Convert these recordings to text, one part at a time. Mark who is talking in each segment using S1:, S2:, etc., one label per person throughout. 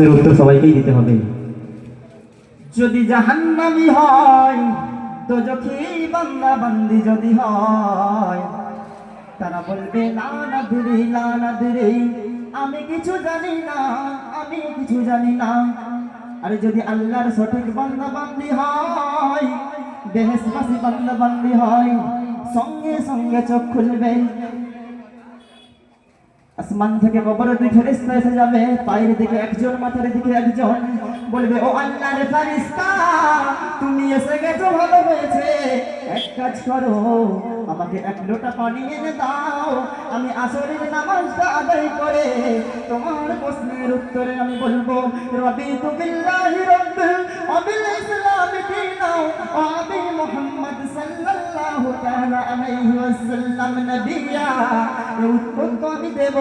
S1: এর উত্তর সবাইকেই দিতে হবে। যদি জাহান্নামী হয়, দোজখী বান্দা বান্দি যদি হয়, তারা বলবে লানাদরি, আমি কিছু জানি না, আমি কিছু জানি না। আর যদি আল্লাহর সঠিক বান্দা বান্দি হয়, বেহেশতবাসী বান্দা বান্দি হয়, সঙ্গে সঙ্গে চোখ খুলবে। আসমান থেকে কবরের দিকে ফেরেশতা এসে যাবে, পায়ের দিকে একজন, মাথার দিকে একজন, বলবে ও আল্লাহর ফেরেশতা, তুমি এসে গেছো, ভালো হয়েছে। এক কাজ করো, আমাকে এক লোটা পানি এনে দাও, আমি আসরের নামাজটা আদায় করে তোমার প্রশ্নের উত্তরে আমি বলবো রাদিতু বিল্লাহি রাব্বান ওয়া বিল ইসলামি দীনাও ওয়া বি মুহাম্মদ সাল্লাল্লাহু তাআলা আলাইহি ওয়াসাল্লাম নবিয়্যা। এই উত্তর তো আমি দেব,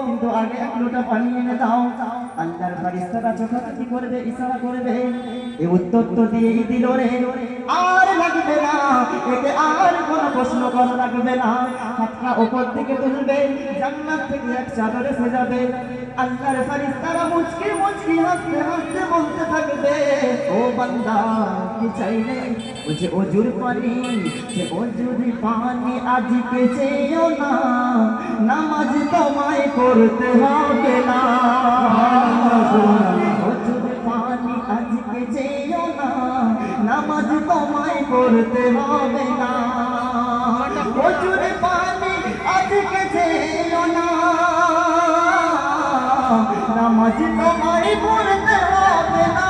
S1: কিন্তু আগে এক লোটা পানি এনে দাও। আল্লাহর ফেরেশতারা চোখাচোখি করবে, ইশারা করবে, এই উত্তর তো দিয়েই দিল রে, আর লাগবে না, এতে আর কোনো প্রশ্ন করা লাগবে না। হাতটা উপর দিকে তুলবে, জান্নাত থেকে এক চাদর এসে যাবে। আল্লাহর ফেরেশতারা মুচকি মুচকি হাসতে হাসতে বলতে থাকবে ও বান্দা কি চাইলে, ও যে অজুর পানি, যে অজুর পানি আজকে চেয়েও না, নামাজ তোমায় করতে হবে না। অজুর পানি আজকে চেয়েও না, নামাজ তোমায় করতে হবে না। অজুর পানি আজকে চেয়েও না, নামাজ তোমায় পড়তে হবে না।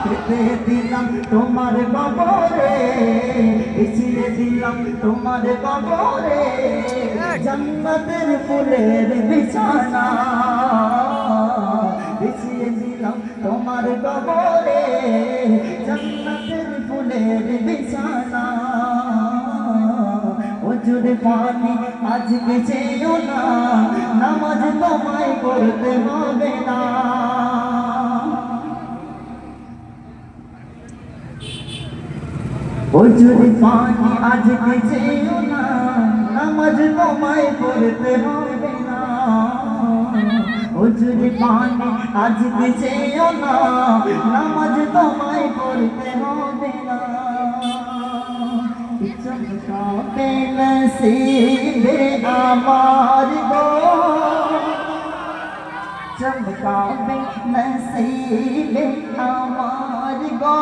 S1: খেতে দিলাম তোমার কবরে, বিছিয়ে দিলাম তোমার কবরে, জান্নাতের ফুলের বিছানা। বিছিয়ে দিলাম তোমার কবরে, জান্নাতের ফুলের বিছানা। অজুর পানি আজকে চেয়েও না, নামাজ তোমায় পড়তে হবে না। অজুর পানি আজকে চেয়েও না, নামাজ তোমায় পড়তে হবে না। অজুর পানি আজকে চেয়েও না, নামাজ তোমায় পড়তে হবে না। চমকাবে নসিবে আমার গো, চমকাবে নসিবে আমার গো।